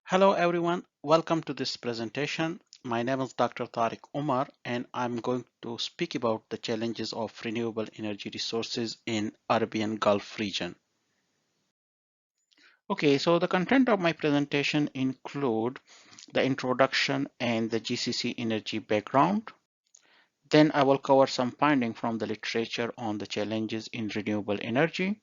Hello everyone, welcome to this presentation. My name is Dr. Tariq Umar and I'm going to speak about the challenges of renewable energy resources in Arabian Gulf region. Okay, so the content of my presentation include the introduction and the GCC energy background. Then I will cover some findings from the literature on the challenges in renewable energy.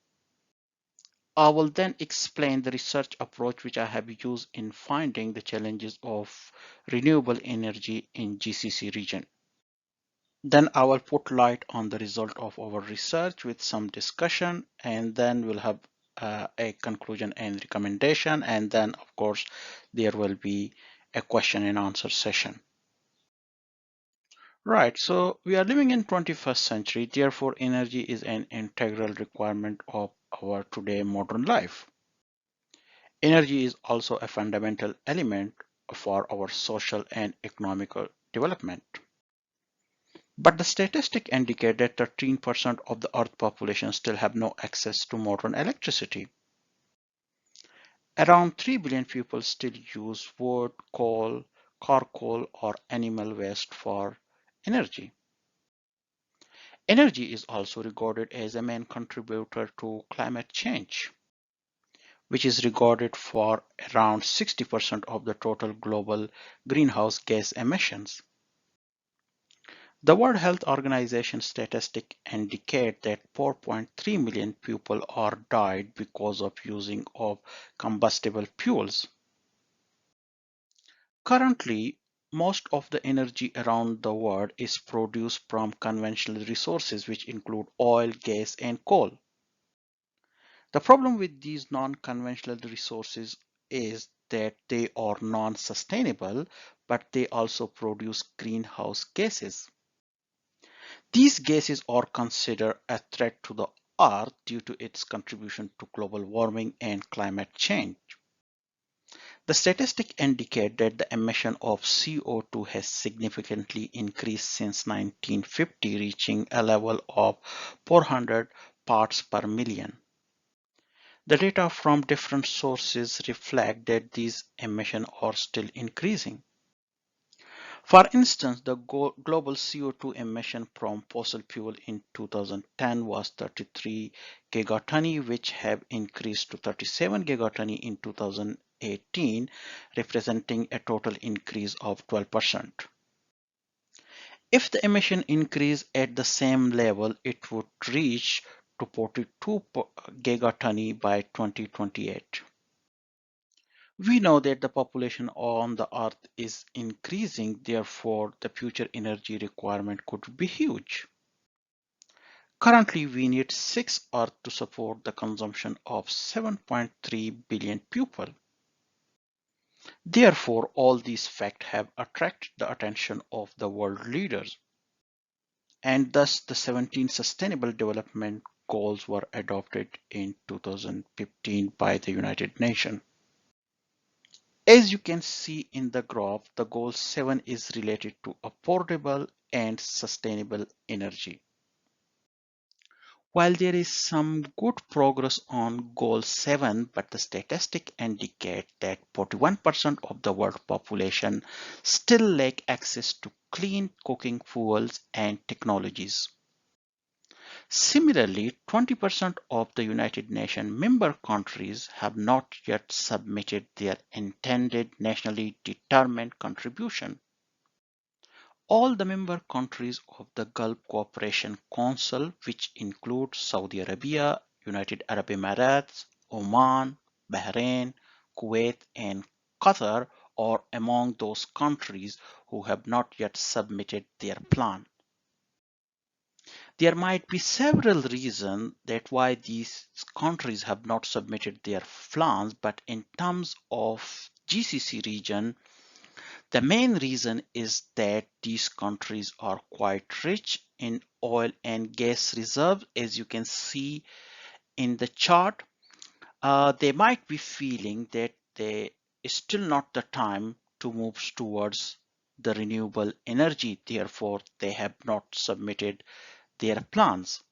I will then explain the research approach which I have used in finding the challenges of renewable energy in GCC region. Then I will put light on the result of our research with some discussion, and then we'll have a conclusion and recommendation, and then of course there will be a question and answer session. Right, so we are living in 21st century, therefore energy is an integral requirement of our today modern life. Energy is also a fundamental element for our social and economical development. But the statistics indicate that 13% of the Earth population still have no access to modern electricity. Around 3 billion people still use wood, coal, charcoal, or animal waste for energy. Energy is also regarded as a main contributor to climate change, which is regarded for around 60% of the total global greenhouse gas emissions. The World Health Organization statistics indicate that 4.3 million people are died because of using of combustible fuels. Currently, most of the energy around the world is produced from conventional resources which include oil, gas, and coal. The problem with these non-conventional resources is that they are non-sustainable, but they also produce greenhouse gases. These gases are considered a threat to the Earth due to its contribution to global warming and climate change. The statistics indicate that the emission of CO2 has significantly increased since 1950, reaching a level of 400 parts per million. The data from different sources reflect that these emissions are still increasing. For instance, the global CO2 emission from fossil fuel in 2010 was 33 gigatons, which have increased to 37 gigatons in 2018, representing a total increase of 12%. If the emission increase at the same level, it would reach to 42 gigatons by 2028. We know that the population on the Earth is increasing, therefore the future energy requirement could be huge. Currently, we need 6 Earth to support the consumption of 7.3 billion people. Therefore, all these facts have attracted the attention of the world leaders, and thus the 17 Sustainable Development Goals were adopted in 2015 by the United Nations. As you can see in the graph, the goal 7 is related to affordable and sustainable energy. While there is some good progress on goal 7, but the statistics indicate that 41% of the world population still lack access to clean cooking fuels and technologies. Similarly, 20% of the United Nations member countries have not yet submitted their intended nationally determined contribution. All the member countries of the Gulf Cooperation Council, which include Saudi Arabia, United Arab Emirates, Oman, Bahrain, Kuwait, and Qatar, are among those countries who have not yet submitted their plan. There might be several reasons that why these countries have not submitted their plans, but in terms of GCC region, the main reason is that these countries are quite rich in oil and gas reserves. As you can see in the chart, they might be feeling that they is still not the time to move towards the renewable energy. Therefore, they have not submitted their plans.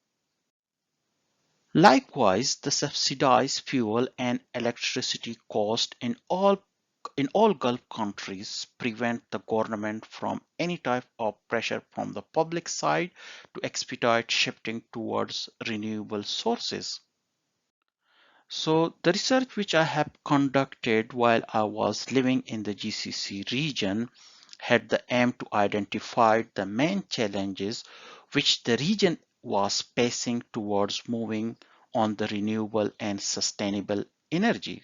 Likewise, the subsidized fuel and electricity cost in all in all Gulf countries prevent the government from any type of pressure from the public side to expedite shifting towards renewable sources. So the research which I have conducted while I was living in the GCC region had the aim to identify the main challenges which the region was facing towards moving on the renewable and sustainable energy.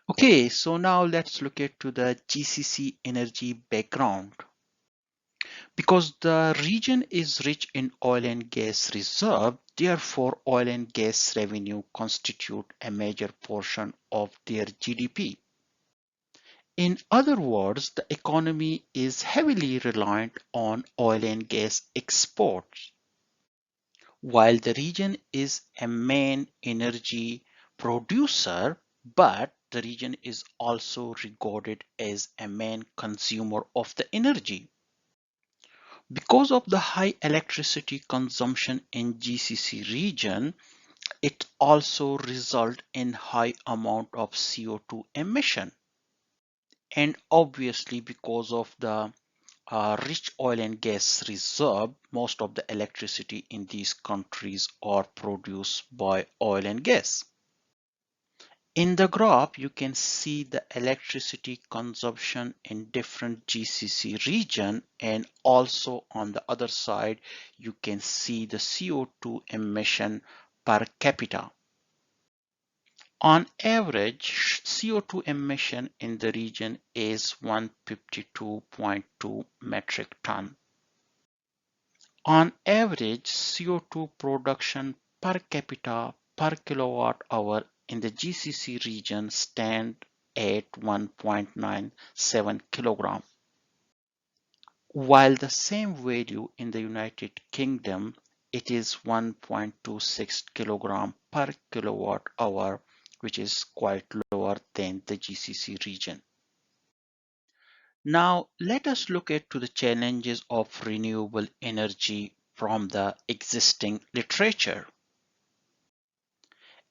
Okay, so now let's look at to the GCC energy background. Because the region is rich in oil and gas reserve, therefore oil and gas revenue constitute a major portion of their GDP. In other words, the economy is heavily reliant on oil and gas exports. While the region is a main energy producer, but the region is also regarded as a main consumer of the energy. Because of the high electricity consumption in GCC region, it also result in high amount of CO2 emission. And obviously because of the rich oil and gas reserve, most of the electricity in these countries are produced by oil and gas. In the graph, you can see the electricity consumption in different GCC region, and also on the other side, you can see the CO2 emission per capita. On average, CO2 emission in the region is 152.2 metric ton. On average, CO2 production per capita per kilowatt hour in the GCC region stand at 1.97 kilogram, while the same value in the United Kingdom it is 1.26 kilogram per kilowatt hour, which is quite lower than the GCC region. Now let us look at to the challenges of renewable energy from the existing literature.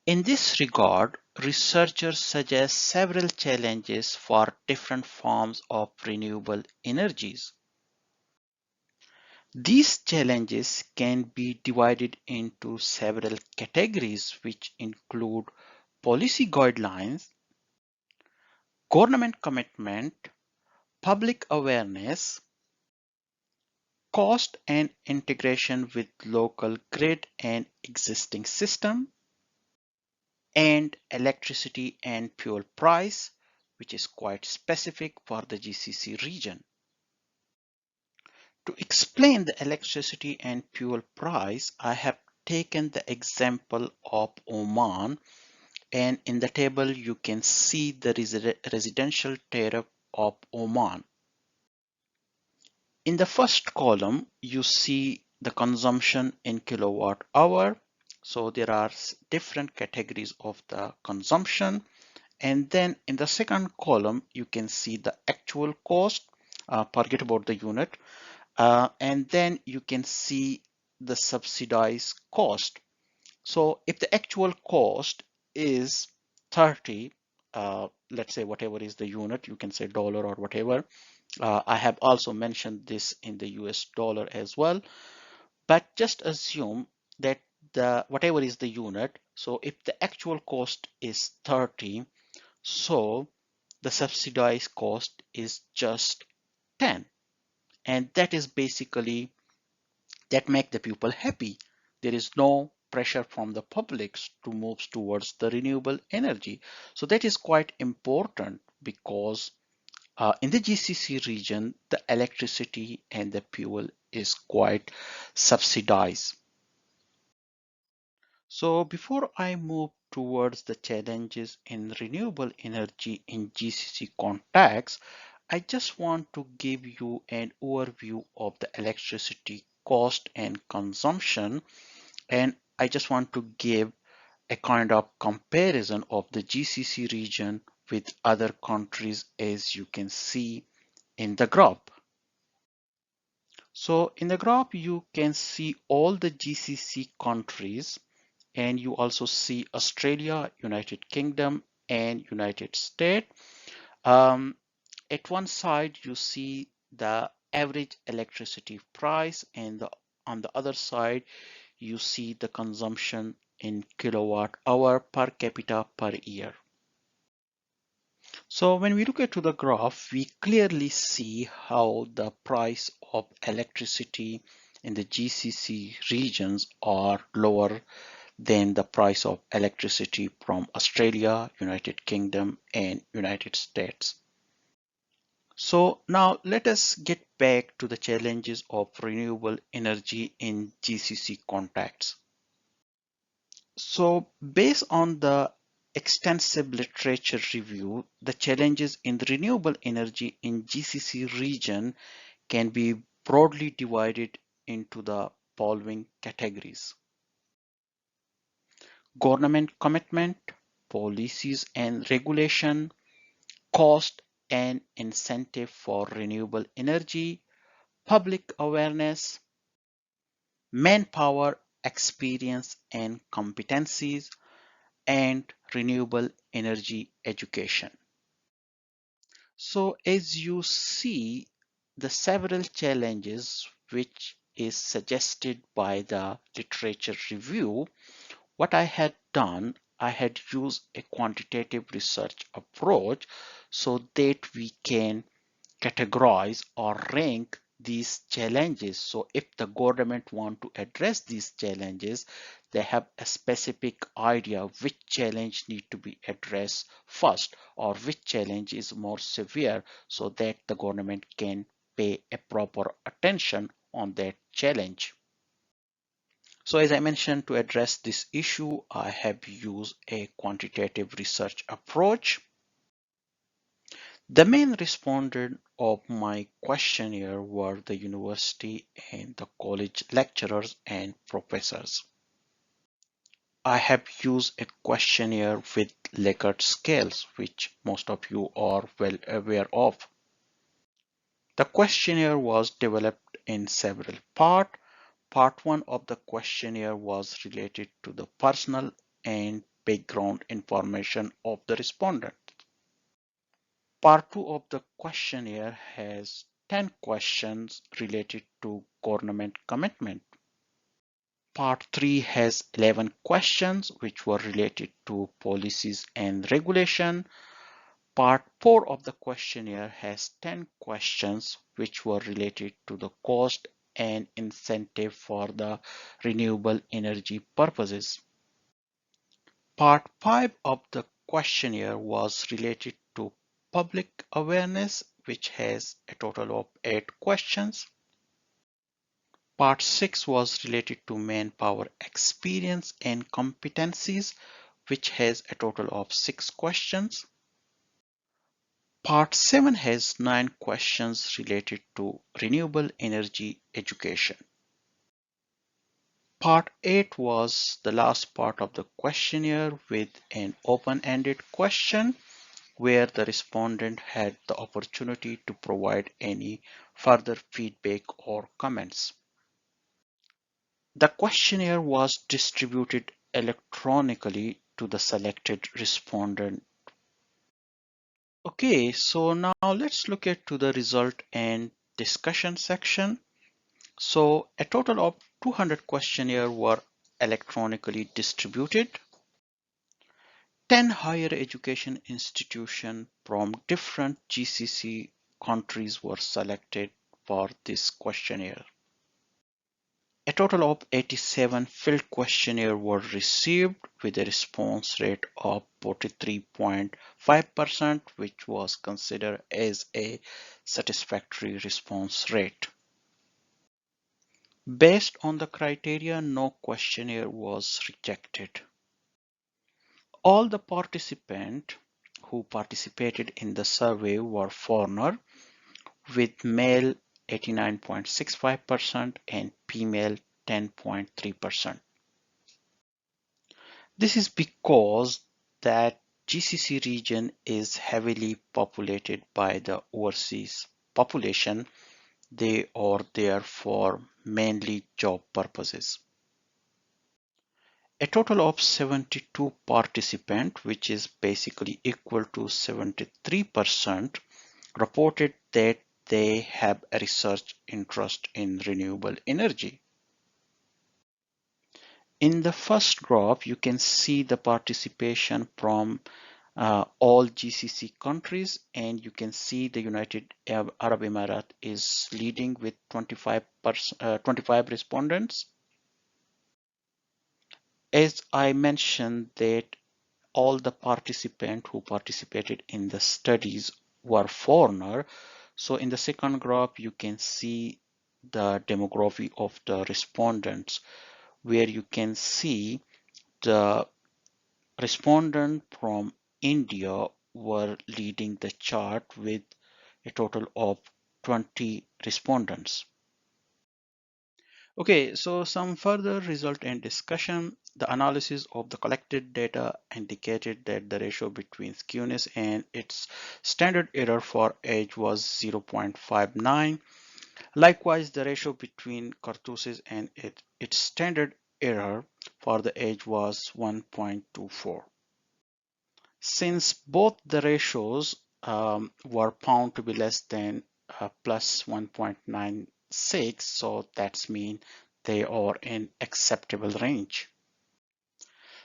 In this regard, researchers suggest several challenges for different forms of renewable energies. These challenges can be divided into several categories, which include policy guidelines, government commitment, public awareness, cost and integration with local grid and existing system, and electricity and fuel price, which is quite specific for the GCC region. To explain the electricity and fuel price, I have taken the example of Oman, and in the table you can see the residential tariff of Oman. In the first column, you see the consumption in kilowatt hour. So there are different categories of the consumption. And then in the second column, you can see the actual cost, forget about the unit. And then you can see the subsidized cost. So if the actual cost is 30, let's say whatever is the unit, you can say dollar or whatever. I have also mentioned this in the US dollar as well, but just assume that the whatever is the unit. So if the actual cost is 30, so the subsidized cost is just 10. And that is basically that make the people happy. There is no pressure from the public to move towards the renewable energy. So that is quite important because in the GCC region, the electricity and the fuel is quite subsidized. So before I move towards the challenges in renewable energy in GCC context, I just want to give you an overview of the electricity cost and consumption, and I just want to give a kind of comparison of the GCC region with other countries as you can see in the graph. So in the graph, you can see all the GCC countries, and you also see Australia, United Kingdom, and United States. Um, at one side, you see the average electricity price, and on the other side, you see the consumption in kilowatt hour per capita per year. So when we look at the graph, we clearly see how the price of electricity in the GCC regions are lower than the price of electricity from Australia, United Kingdom, and United States. So now let us get back to the challenges of renewable energy in GCC contexts. So based on the extensive literature review, the challenges in the renewable energy in GCC region can be broadly divided into the following categories: government commitment, policies and regulation, cost and incentive for renewable energy, public awareness, manpower, experience and competencies, and renewable energy education. So as you see, the several challenges which is suggested by the literature review, what I had done, I had used a quantitative research approach so that we can categorize or rank these challenges. So if the government want to address these challenges, they have a specific idea which challenge need to be addressed first or which challenge is more severe, so that the government can pay a proper attention on that challenge. So as I mentioned, to address this issue, I have used a quantitative research approach. The main respondent of my questionnaire were the university and the college lecturers and professors. I have used a questionnaire with Likert scales, which most of you are well aware of. The questionnaire was developed in several parts. Part 1 of the questionnaire was related to the personal and background information of the respondent. Part 2 of the questionnaire has 10 questions related to government commitment. Part 3 has 11 questions which were related to policies and regulation. Part 4 of the questionnaire has 10 questions which were related to the cost and incentive for the renewable energy purposes. Part 5 of the questionnaire was related to public awareness, which has a total of 8 questions. Part 6 was related to manpower experience and competencies, which has a total of 6 questions. Part 7 has 9 questions related to renewable energy education. Part 8 was the last part of the questionnaire with an open-ended question where the respondent had the opportunity to provide any further feedback or comments. The questionnaire was distributed electronically to the selected respondent. Okay, so now let's look at to the result and discussion section. So a total of 200 questionnaires were electronically distributed. 10 higher education institutions from different GCC countries were selected for this questionnaire. A total of 87 field questionnaires were received with a response rate of 43.5%, which was considered as a satisfactory response rate. Based on the criteria, no questionnaire was rejected. All the participants who participated in the survey were foreigner, with male 89.65% and female 10.3%. This is because that GCC region is heavily populated by the overseas population. They are there for mainly job purposes. A total of 72 participants, which is basically equal to 73%, reported that they have a research interest in renewable energy. In the first graph, you can see the participation from all GCC countries, and you can see the United Arab Emirates is leading with 25 respondents. As I mentioned that all the participants who participated in the studies were foreigner. So in the second graph, you can see the demography of the respondents, where you can see the respondents from India were leading the chart with a total of 20 respondents. Okay, so some further result and discussion. The analysis of the collected data indicated that the ratio between skewness and its standard error for age was 0.59. Likewise, the ratio between kurtosis and its standard error for the age was 1.24. Since both the ratios were found to be less than plus 1.96, so that's mean they are in acceptable range.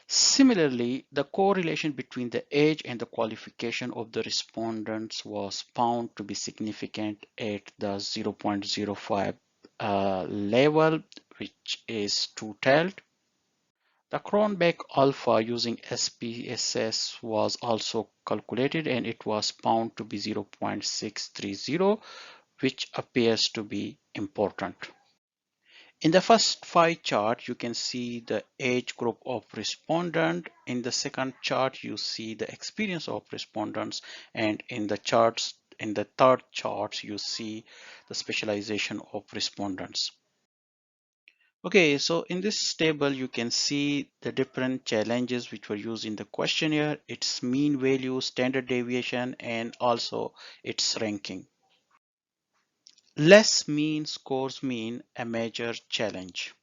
Similarly, the correlation between the age and the qualification of the respondents was found to be significant at the 0.05 level, which is two-tailed. The Cronbach alpha using SPSS was also calculated, and it was found to be 0.630, which appears to be important. In the first 5 chart, you can see the age group of respondent. In the second chart, you see the experience of respondents, and in the third chart, you see the specialization of respondents. Okay, so in this table, you can see the different challenges which were used in the questionnaire, its mean value, standard deviation, and also its ranking. Less mean scores mean a major challenge.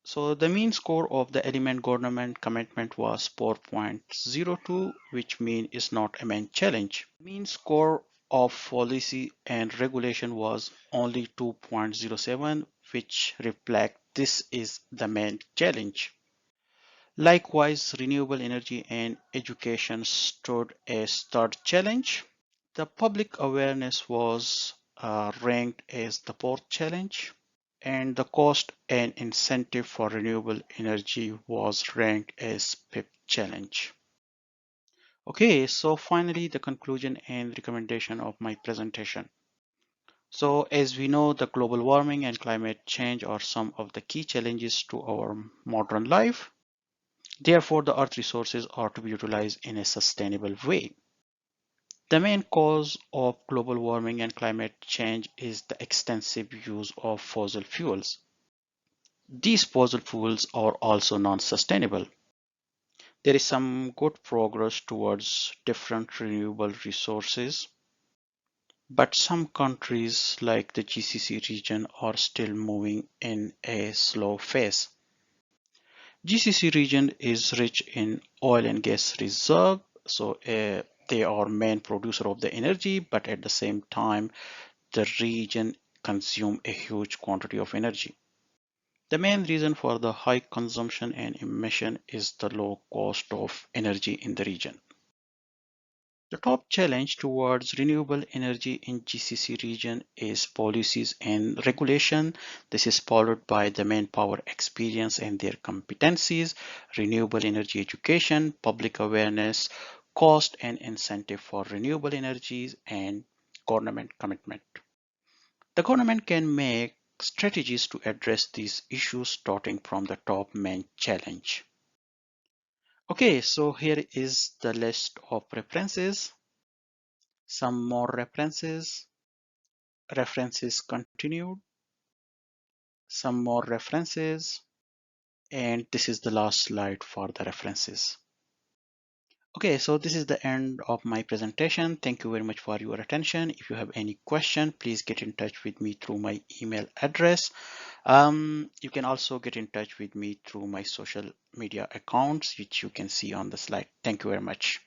So the mean score of the element government commitment was 4.02, which mean is not a main challenge. Mean score of policy and regulation was only 2.07, which reflect this is the main challenge. Likewise, renewable energy and education stood as third challenge. The public awareness was ranked as the fourth challenge, and the cost and incentive for renewable energy was ranked as fifth challenge. Okay, so finally the conclusion and recommendation of my presentation. So as we know, the global warming and climate change are some of the key challenges to our modern life. Therefore, the Earth resources are to be utilized in a sustainable way. The main cause of global warming and climate change is the extensive use of fossil fuels. These fossil fuels are also non-sustainable. There is some good progress towards different renewable resources, but some countries like the GCC region are still moving in a slow phase. GCC region is rich in oil and gas reserve, so they are main producer of the energy, but at the same time, the region consume a huge quantity of energy. The main reason for the high consumption and emission is the low cost of energy in the region. The top challenge towards renewable energy in GCC region is policies and regulation. This is followed by the manpower experience and their competencies, renewable energy education, public awareness, cost and incentive for renewable energies, and government commitment. The government can make strategies to address these issues starting from the top main challenge. Okay, so here is the list of references. Some more references, references continued, some more references, and this is the last slide for the references. Okay, so this is the end of my presentation. Thank you very much for your attention. If you have any question, please get in touch with me through my email address. You can also get in touch with me through my social media accounts, which you can see on the slide. Thank you very much.